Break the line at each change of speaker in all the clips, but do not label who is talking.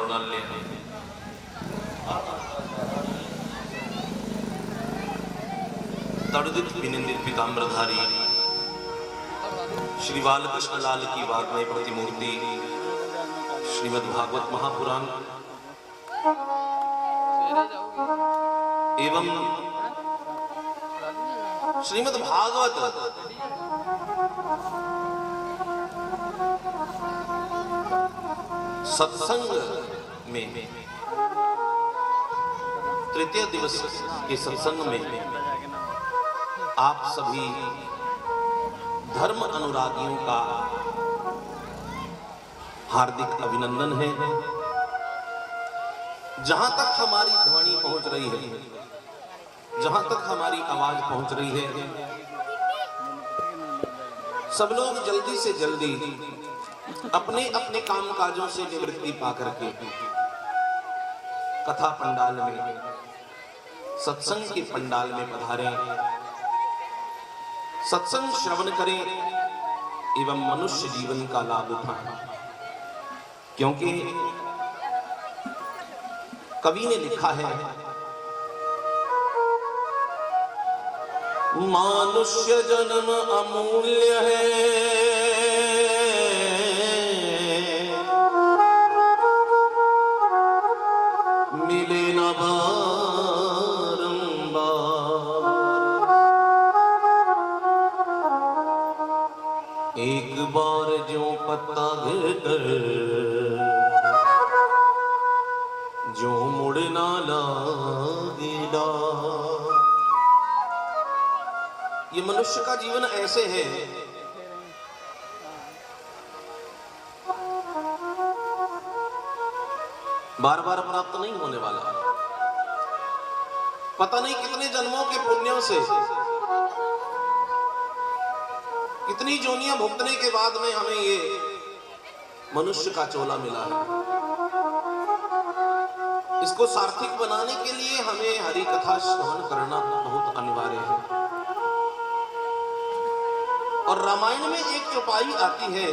मौनाल्य तड़दित विनिंदित पीताम्बरधारी श्री बालकृष्ण लाल की वाग्मय प्रतिमूर्ति श्रीमद् भागवत महापुराण एवं श्रीमद् भागवत सत्संग में तृतीय दिवस के सत्संग में आप सभी धर्म अनुरागियों का हार्दिक अभिनंदन है। जहां तक हमारी ध्वनि पहुंच रही है, जहां तक हमारी आवाज पहुंच रही है, सब लोग जल्दी से जल्दी अपने अपने कामकाजों से निवृत्ति पाकर के कथा पंडाल में, सत्संग के पंडाल में पधारें, सत्संग श्रवण करें एवं मनुष्य जीवन का लाभ उठाएं। क्योंकि कवि ने लिखा है, मनुष्य जन्म अमूल्य है, मिले न बारंबार, एक बार जो पत्ता गिर जो मुड़ ना लागेगा। ये मनुष्य का जीवन ऐसे है, बार बार प्राप्त नहीं होने वाला। पता नहीं कितने जन्मों के पुण्यों से, कितनी जोनियां भुगतने के बाद में हमें ये मनुष्य का चोला मिला है। इसको सार्थक बनाने के लिए हमें हरि कथा श्रवण करना बहुत अनिवार्य है। और रामायण में एक चौपाई आती है,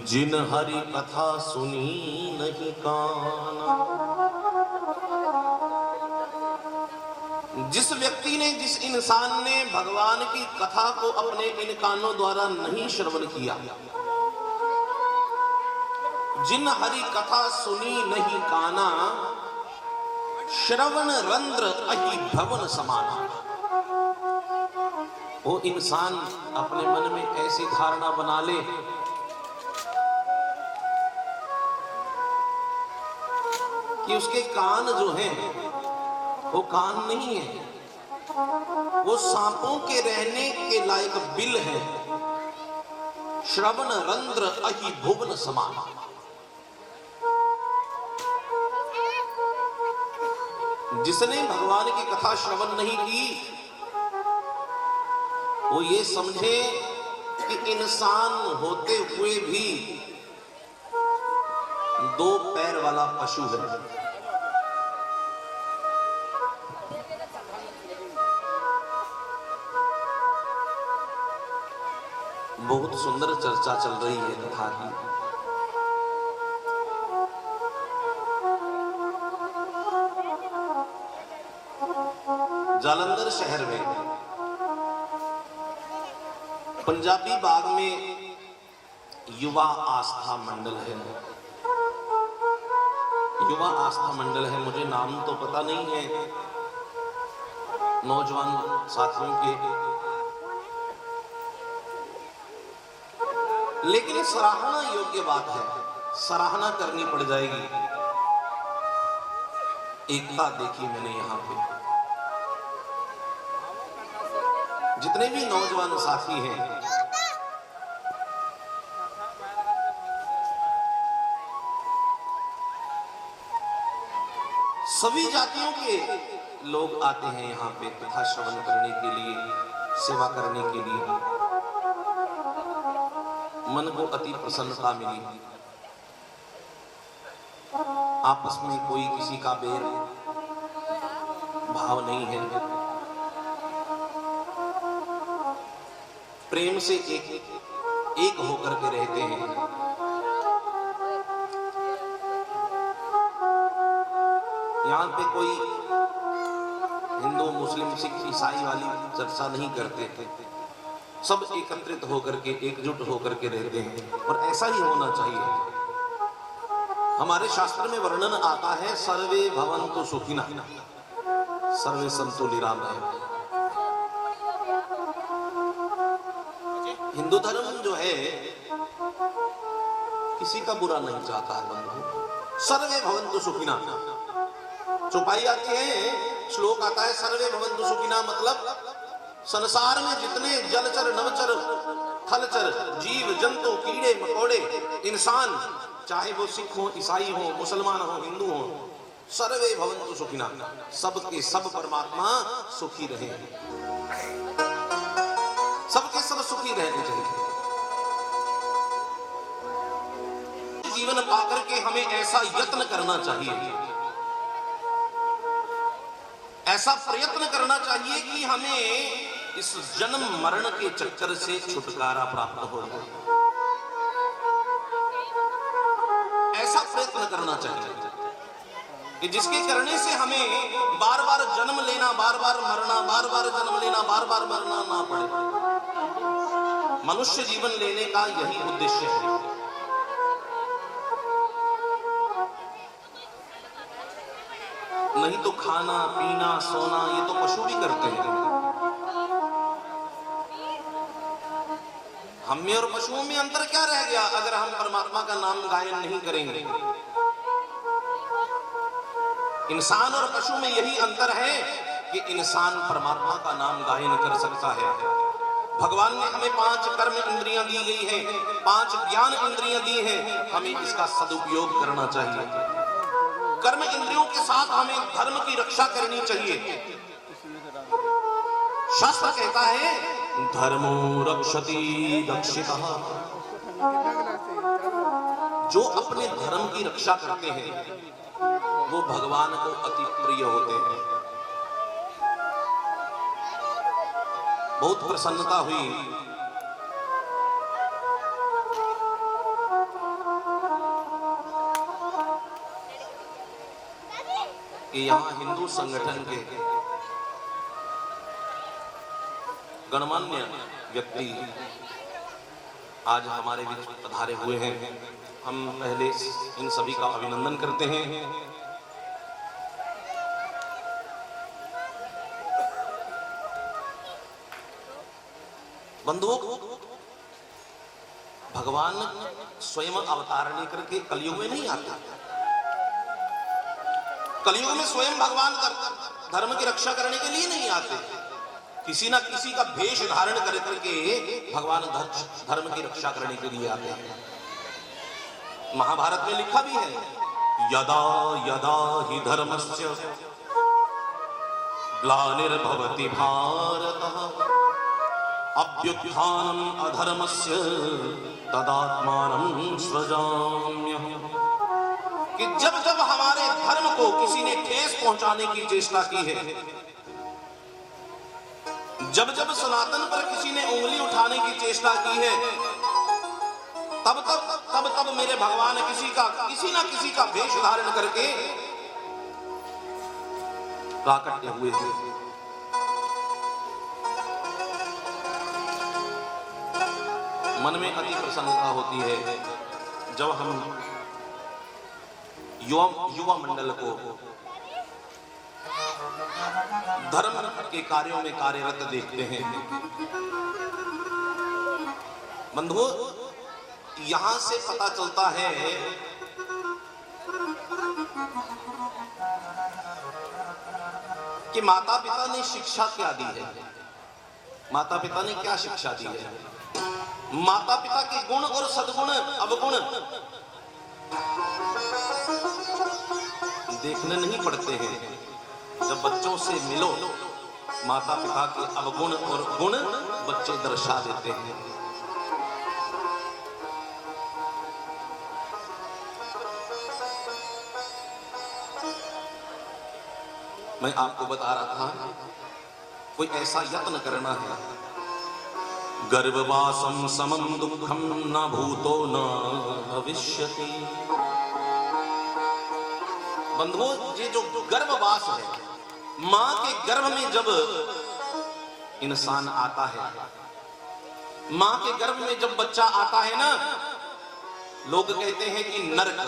जिन हरि कथा सुनी नहीं काना। जिस व्यक्ति ने, जिस इंसान ने भगवान की कथा को अपने इन कानों द्वारा नहीं श्रवण किया, जिन हरि कथा सुनी नहीं काना, श्रवण रंध्र अहि भवन समाना। वो इंसान अपने मन में ऐसी धारणा बना ले कि उसके कान जो हैं वो कान नहीं है, वो सांपों के रहने के लायक बिल है। श्रवण रंध्र अहि भुवन समान। जिसने भगवान की कथा श्रवण नहीं की, वो ये समझे कि इंसान होते हुए भी दो पैर वाला पशु है। बहुत सुंदर चर्चा चल रही है कथा की। जालंधर शहर में पंजाबी बाग में युवा आस्था मंडल है। युवा आस्था मंडल है, मुझे नाम तो पता नहीं है नौजवान साथियों के, लेकिन सराहना योग्य बात है, सराहना करनी पड़ जाएगी। एकता देखी मैंने यहां पे, जितने भी नौजवान साथी हैं, सभी जातियों के लोग आते हैं यहाँ पे कथा श्रवण करने के लिए, सेवा करने के लिए। मन को अति प्रसन्नता मिली। आपस में कोई किसी का बैर भाव नहीं है, प्रेम से एक होकर के रहते हैं। यहाँ पे कोई हिंदू मुस्लिम सिख ईसाई वाली चर्चा नहीं करते थे, सब एकत्रित होकर के एकजुट होकर के रहते हैं और ऐसा ही होना चाहिए। हमारे शास्त्र में वर्णन आता है सर्वे भवन्तु सुखिनः सर्वे सन्तु निरामयाः। हिंदू धर्म जो है किसी का बुरा नहीं चाहता है बंधु। सर्वे भवन्तु सुखिनः, चौपाई आती है, श्लोक आता है सर्वे भवन्तु सुखिनः, मतलब संसार में जितने जलचर नवचर थलचर जीव जंतु कीड़े मकोड़े इंसान, चाहे वो सिख हो ईसाई हो मुसलमान हो हिंदू हो, सर्वे भवन्तु सुखिनः, सबके सब परमात्मा सुखी रहे, सबके सब सुखी रहने चाहिए। जीवन पाकर के हमें ऐसा यत्न करना चाहिए, ऐसा प्रयत्न करना चाहिए कि हमें इस जन्म मरण के चक्कर से छुटकारा प्राप्त हो जाए, ऐसा प्रयत्न करना चाहिए कि जिसके करने से हमें बार बार जन्म लेना, बार बार मरना, बार बार जन्म लेना, बार बार मरना ना पड़े। मनुष्य जीवन लेने का यही उद्देश्य है। नहीं तो खाना पीना सोना ये तो पशु भी करते हैं। हम में और पशुओं में अंतर क्या रह गया अगर हम परमात्मा का नाम गायन नहीं करेंगे? इंसान और पशु में यही अंतर है कि इंसान परमात्मा का नाम गायन कर सकता है। भगवान ने हमें 5 कर्म इंद्रियां दी गई है, 5 ज्ञान इंद्रियां दी है, हमें इसका सदुपयोग करना चाहिए। कर्म इंद्रियों के साथ हमें धर्म की रक्षा करनी चाहिए। शास्त्र कहता है धर्मो रक्षति रक्षितः, जो अपने धर्म की रक्षा करते हैं वो भगवान को अति प्रिय होते हैं। बहुत प्रसन्नता हुई कि यहाँ हिंदू संगठन के गणमान्य व्यक्ति आज हमारे बीच पधारे हुए हैं। हम पहले इन सभी का अभिनंदन करते हैं। बंधुओं, भगवान स्वयं अवतार लेकर के कलयुग में नहीं आता। कलयुग में स्वयं भगवान धर्म की रक्षा करने के लिए नहीं आते, किसी ना किसी का भेष धारण कर करके भगवान धर्म की रक्षा करने के लिए आते हैं। महाभारत में लिखा भी है यदा यदा हि धर्मस्य ग्लानिर्भवति भारतः अभ्युत्थानम् अधर्मस्य तदात्मानं सृजाम्यहम्। कि जब जब हमारे धर्म को किसी ने ठेस पहुंचाने की चेष्टा की है, जब जब सनातन पर किसी ने उंगली उठाने की चेष्टा की है, तब तब मेरे भगवान किसी ना किसी का वेश धारण करके प्राकट्य हुए थे। मन में अति प्रसन्नता होती है जब हम युवा मंडल को धर्म के कार्यों में कार्यरत देखते हैं। बंधुओं, यहां से पता चलता है कि माता पिता ने शिक्षा क्या दी है। माता पिता ने क्या शिक्षा दी है? माता पिता के गुण और सद्गुण अवगुण देखने नहीं पड़ते हैं। जब बच्चों से मिलो, माता पिता के अवगुण और गुण बच्चे दर्शा देते हैं। मैं आपको बता रहा था, कोई ऐसा यत्न करना है। गर्भवासम समम दुखम न भूतो न भविष्यति। बंधुओं, ये जो गर्भवास है, मां के गर्भ में जब इंसान आता है, मां के गर्भ में जब बच्चा आता है ना, लोग कहते हैं कि नरक,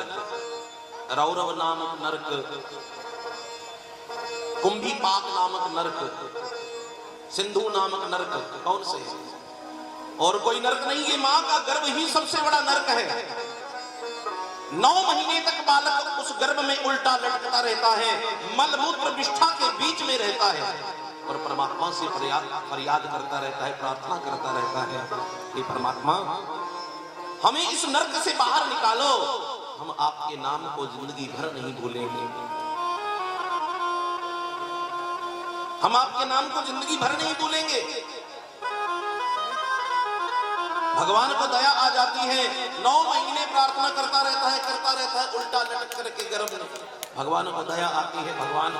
रौरव नामक नरक, कुंभीपाक नामक नरक, सिंधु नामक नरक, कौन से है? और कोई नरक नहीं, ये मां का गर्भ ही सबसे बड़ा नरक है। 9 महीने तक बालक उस गर्भ में उल्टा लटकता रहता है, मलमूत्र विष्ठा के बीच में रहता है और परमात्मा से फरियाद करता रहता है, प्रार्थना करता रहता है, हे परमात्मा हमें इस नरक से बाहर निकालो, हम आपके नाम को जिंदगी भर नहीं भूलेंगे, हम आपके नाम को जिंदगी भर नहीं भूलेंगे। भगवान को दया आ जाती है, 9 महीने प्रार्थना करता रहता है उल्टा लटक करके गर्भ में, भगवान को दया आती है, भगवान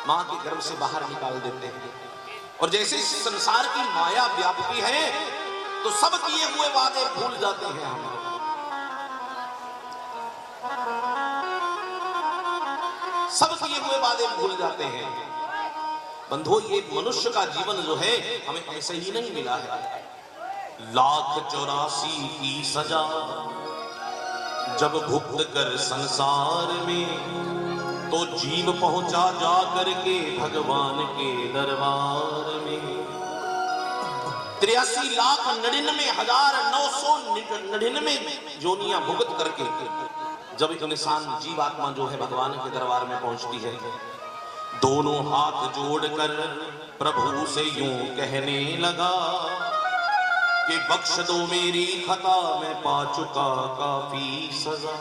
मां के गर्भ से बाहर निकाल देते हैं। और जैसे संसार की माया व्यापी है तो सब किए हुए वादे भूल जाते हैं हम, सब किए हुए वादे भूल जाते हैं। बंधुओं, ये मनुष्य का जीवन जो है हमें ऐसे ही नहीं मिला है। 1,84,000 की सजा जब भुगत कर संसार में, तो जीव पहुंचा जा करके भगवान के दरबार में। 83,99,999 जोनियां भुगत करके जब एक इंसान जीवात्मा जो है भगवान के दरबार में पहुंचती है, दोनों हाथ जोड़कर प्रभु से यूं कहने लगा कि बख्श दो मेरी खता, मैं पा चुका काफी सजा।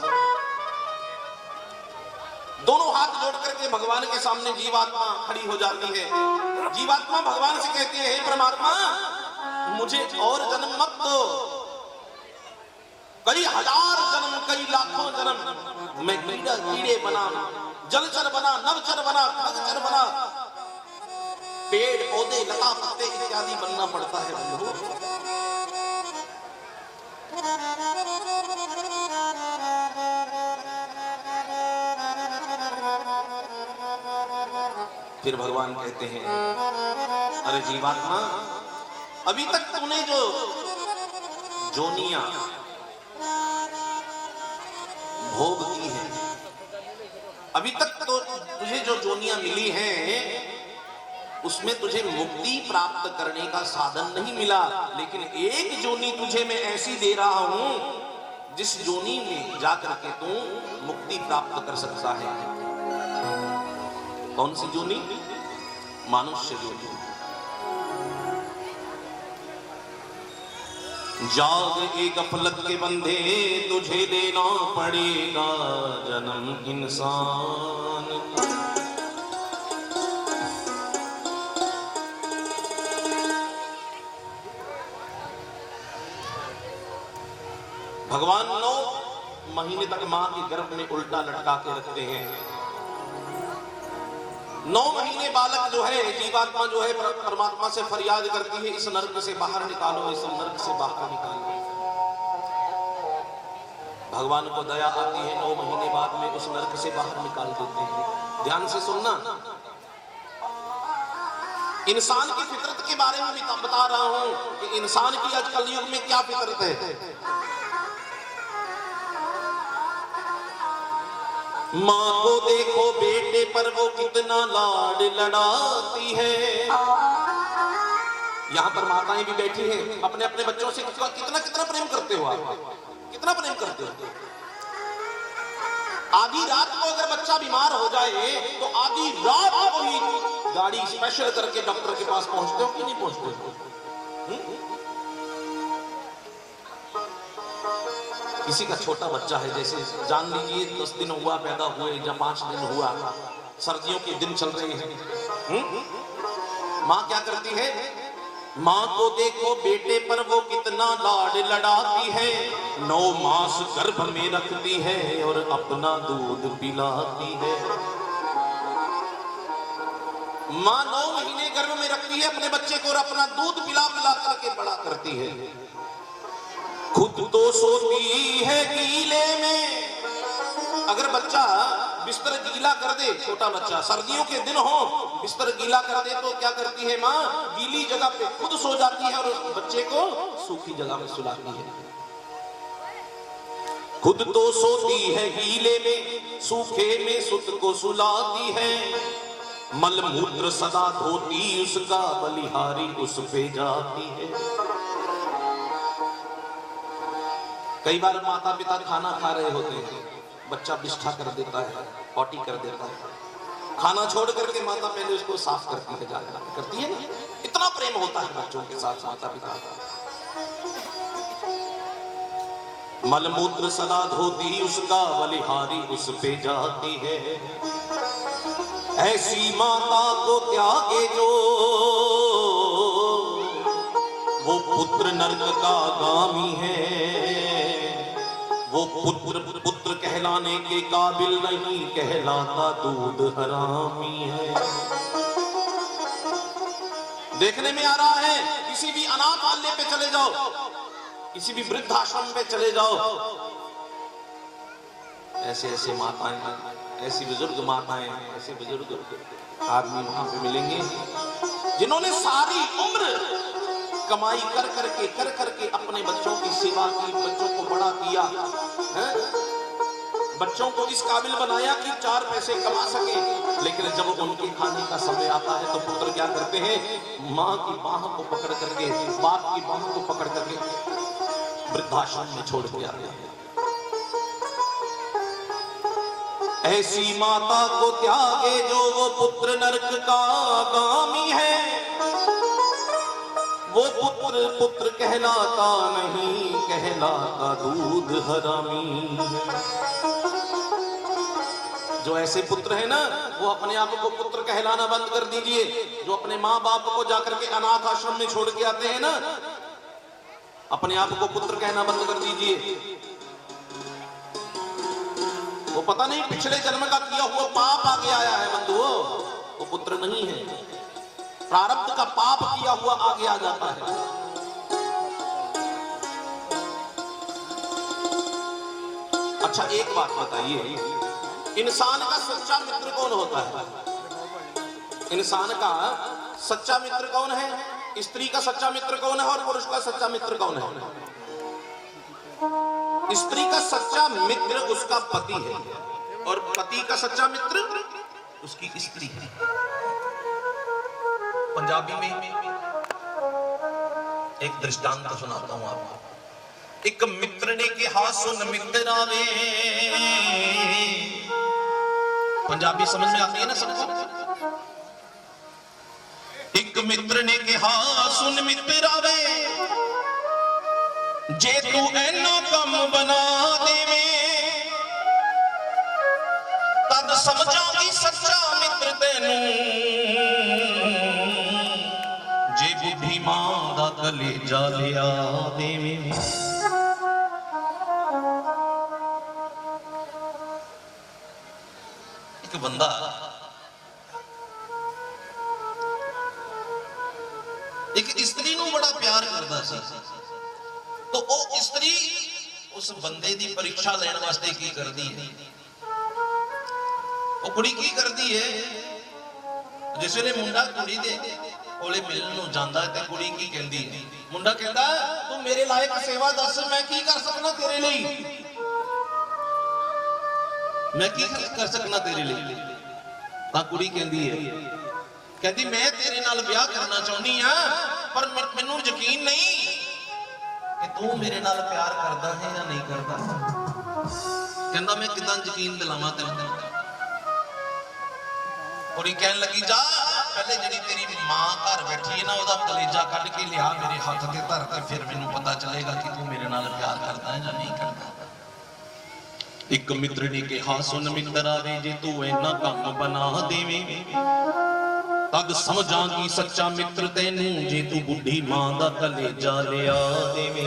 दोनों हाथ जोड़ करके भगवान के सामने जीवात्मा खड़ी हो जाती है। जीवात्मा भगवान से कहती है, हे परमात्मा मुझे और जन्म मत दो, कई हजार जन्म, कई लाखों जन्म मैं कीड़े बना, जलचर बना, नवचर बना, खगचर बना, पेड़ पौधे लता पत्ते इत्यादि बनना पड़ता है। फिर भगवान कहते हैं, अरे जीवात्मा, अभी तक तूने जो जोनियां भोग की है, अभी तक तो तुझे जो जोनियां मिली हैं उसमें तुझे मुक्ति प्राप्त करने का साधन नहीं मिला, लेकिन एक जोनी तुझे मैं ऐसी दे रहा हूं जिस जोनी में जाकर के तू मुक्ति प्राप्त कर सकता है। कौन सी जोनी? मनुष्य जोनी। जाग एक गफलत के बंधे, तुझे देना पड़ेगा जन्म इंसान। भगवान 9 महीने तक मां के गर्भ में उल्टा लटका के रखते हैं। 9 महीने बालक जो है, जीवात्मा जो है परमात्मा से फरियाद करती है, इस नरक से बाहर निकालो, इस नरक से बाहर निकालो। भगवान को दया आती है, 9 महीने बाद में उस नरक से बाहर निकाल देते हैं। ध्यान से सुनना, इंसान की फितरत के बारे में बता रहा हूं कि इंसान की आज कलयुग में क्या फितरत है। माँ को देखो बेटे पर वो कितना लाड लड़ाती है। यहाँ पर माताएं भी बैठी हैं, अपने अपने बच्चों से कितना कितना प्रेम करते हो आप, कितना प्रेम करते हो। आधी रात को अगर बच्चा बीमार हो जाए तो आधी रात को ही गाड़ी स्पेशल करके डॉक्टर के पास पहुंचते हो कि नहीं पहुंचते हो? किसी का छोटा बच्चा है, जैसे जान लीजिए 10 दिन हुआ पैदा हुए या 5 दिन हुआ, सर्दियों के दिन चल रहे हैं, माँ क्या करती है? माँ को देखो बेटे पर वो कितना लाड लड़ाती है, 9 मास गर्भ में रखती है और अपना दूध पिलाती है। माँ 9 महीने गर्भ में रखती है अपने बच्चे को और अपना दूध पिला पिला करके बड़ा करती है। खुद तो सोती है गीले में, अगर बच्चा बिस्तर गीला कर दे, छोटा बच्चा सर्दियों के दिन हो बिस्तर गीला कर दे तो क्या करती है माँ, गीली जगह पे खुद सो जाती है और उस बच्चे को सूखी जगह में सुलाती है। खुद तो सोती है गीले में, सूखे में सुत को सुलाती है। मलमूत्र सदा धोती उसका, बलिहारी उस पे जाती है। कई बार माता पिता खाना खा रहे होते हैं, बच्चा बिष्ठा कर देता है, पॉटी कर देता है, खाना छोड़ करके माता पहले उसको साफ करती है, जाकर करती है ना। इतना प्रेम होता है बच्चों के साथ माता पिता का। मलमूत्र सदा धोती उसका, बलिहारी उस पे जाती है। ऐसी माता को त्यागे जो, वो पुत्र नरक का गामी है। वो पुत्र कहलाने के काबिल नहीं, कहलाता दूध हरामी है। देखने में आ रहा है, किसी भी अनाथालय पे चले जाओ, किसी भी वृद्धाश्रम पे चले जाओ, ऐसे ऐसे माताएं, ऐसी बुजुर्ग माताएं, ऐसे बुजुर्ग आदमी वहां पे मिलेंगे जिन्होंने सारी उम्र कमाई कर करके अपने बच्चों की सेवा की, बच्चों को बड़ा किया है? बच्चों को इस काबिल बनाया कि 4 पैसे कमा सके। लेकिन जब उनके खाने का समय आता है तो पुत्र क्या करते हैं, माँ की बाह को पकड़ करके, बाप की बाह को पकड़ करके वृद्धाश्रम में छोड़ के आते हैं। ऐसी माता को त्यागे जो, वो पुत्र नरक का गामी है। वो पुत्र कहलाता नहीं, कहलाता दूध हरामी। जो ऐसे पुत्र है ना, वो अपने आप को पुत्र कहलाना बंद कर दीजिए। जो अपने माँ बाप को जाकर के अनाथ आश्रम में छोड़ के आते हैं ना, अपने आप को पुत्र कहना बंद कर दीजिए। वो पता नहीं पिछले जन्म का किया हुआ पाप आगे आया है बंधुओं, वो पुत्र नहीं है। प्रारब्ध का पाप किया हुआ आगे आ जाता है। अच्छा एक बात बताइए, इंसान का सच्चा मित्र कौन होता है? इंसान का सच्चा मित्र कौन है? स्त्री का सच्चा मित्र कौन है और पुरुष का सच्चा मित्र कौन है? स्त्री का सच्चा मित्र उसका पति है और पति का सच्चा मित्र उसकी स्त्री है। पंजाबी में एक दृष्टांत सुनाता हूं आपको। एक मित्र ने कहा सुन मित्र आवे, पंजाबी समझ में आती है ना? समझ। एक मित्र ने कहा सुन मित्र आवे, जे तू ऐना कम बना देवे, तद समझांगी सच्चा मित्र तेनू, जे बुद्धि मां दा कलेजा लिया देवे। एक बंदा एक स्त्री नूं बड़ा प्यार करदा सी, तो वो स्त्री उस बंदे दी परीक्षा लेने वास्ते की करदी है? वो कुड़ी की करदी है, जिस वेले मुंडा कुड़ी दे कोले मिलण नूं जांदा है ते कुड़ी की कहंदी है, मुंडा कहंदा तू मेरे लायक सेवा दस, मैं की कर सकना तेरे लिए, मैं की कर सकना तेरे लिए? तां कुड़ी कहंदी है, कहंदी मैं तेरे नाल ब्याह करना चाहुंदी हां, पर मैनूं यकीन नहीं कि तू मेरे नाल प्यार करदा है या नहीं करदा। कहंदा मैं किदां यकीन दिलावां तैनूं? और ये कहन लगी जा पहले जिहड़ी तेरी मां घर बैठी है ना, ओदा कलेजा कढ के लिया मेरे हाथ ते धर के, फिर मैनूं पता चलेगा कि तू मेरे नाल प्यार करदा है या नहीं करदा। एक मित्र ने कहा सुन मित्र आवे, जे तू इन्ना काम बना देवे, तद समझांगी सच्चा मित्र तेनू, जे तू बुढ़ी मां दा कलेजा लिया देवे।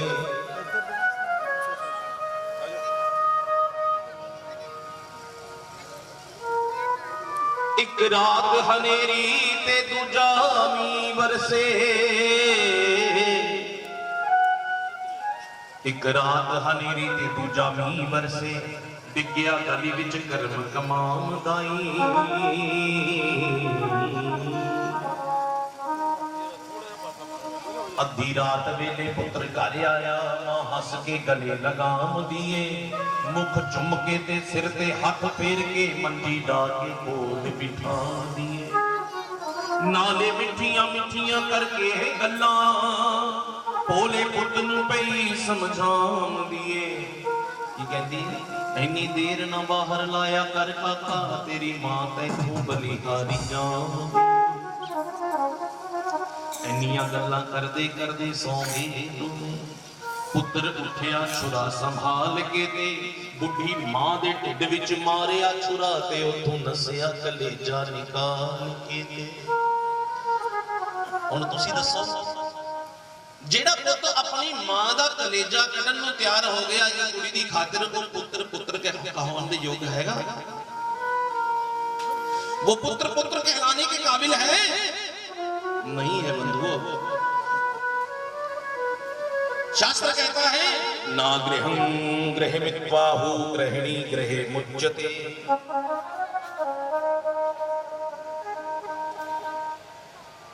एक रात हनेरी ते दूजा मीं बरसे, एक रात हनेरी ते दूजा मीं बरसे, टिकिया गली विच कर्म कमाम दाई। अद्धी रात वेले पुत्र घर आया, मां हस के गले लगाम दिए, मुख चुम के ते सिर ते हाथ फेर के मंजी डा के गोद बिठा दिए। नाले मिठिया मिठिया करके गल्ला भोले पुत नूं पई समझाम दिए। की कहती इन्नी देर ना बाहर लाया कर काका, तेरी मां तैनूं बलिहारी जाम। इन्नियां गल्लां करदे करदे सौ गए। पुत्र उठिया छुरा संभाल के ते बुढ़ी मां दे ढिड विच मारिया छुरा ते उथों नसिया कलेजा निकाल के ते। हुण तुसीं दसो, जेड़ा पुत अपनी मां दा कलेजा कढण नूं तैयार हो गया या कुड़ी दी खातिर, वो पुत्र पुत्र कहलाने दे योग हैगा? वो पुत्र पुत्र कहलाने के काबिल है? नहीं है बंधुओं। शास्त्र कहता है ना गृहं गृहमित्वाहु गृहिणी गृहे मुच्यते।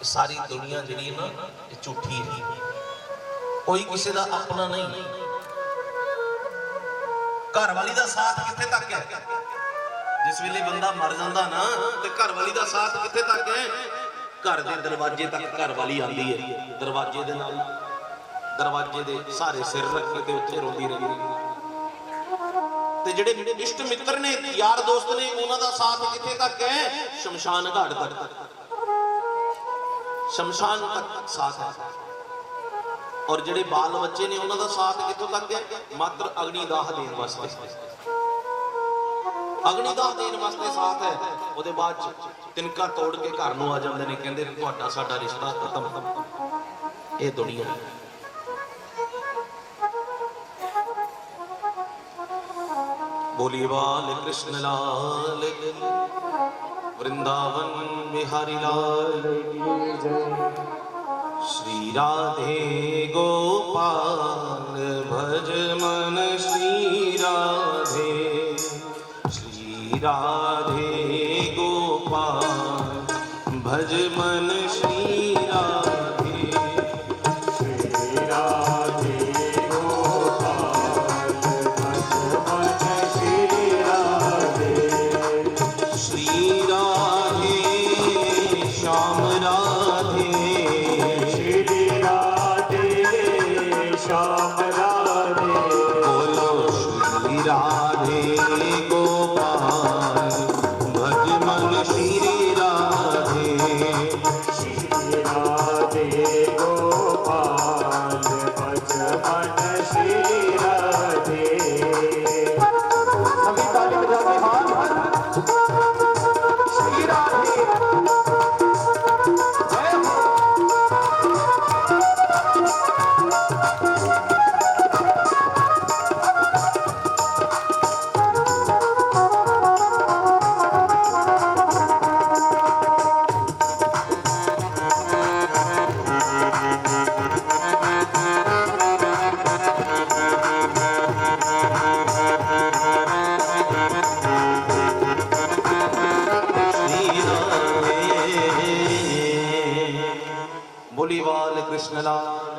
सारी दुनिया जिहड़ी है ना, ये झूठी है, कोई किसी का अपना नहीं। घरवाली का साथ कित्थे तक है? जिस वेले बंदा मर जाता ना, तो घरवाली का साथ कित्थे तक है? घर के दरवाजे तक घरवाली आती है, दरवाजे दे नाल दरवाजे दे सारे सिर रख के उत्थे रोंदी रही। ते जिहड़े इष्ट मित्र ने, यार दोस्त ने, उन्हां दा साथ कित्थे तक है? शमशान घाट तक, शमशान तक साथ है। और जिहड़े बाल बच्चे ने, उन्हां दा साथ कित्थों तक है? मात्र अग्निदाह देण वास्ते, अग्निदाह देण वास्ते साथ है। उहदे बाद तिनका तोड़ के घर नूं आ जांदे ने, कहंदे तुहाडा साडा रिश्ता खत्म। ये दुनिया बोली बाल कृष्ण लाल वृंदावन बिहारी लाल श्री राधे गोपाल भज मन श्री राधे, श्री राधे गोपाल भज मन श्री राधे, श्री राधे गोपाल भज मन श्री राधे, श्री राधे श्याम राधे, श्याम राधे, बोलो श्री राधे गोपाल भज मन श्री राधे, श्री राधे गोपाल भज मन श्री राधे। सभी ताली बजा के हाथ श्री राधे जय हो। बोली बाल कृष्ण लाल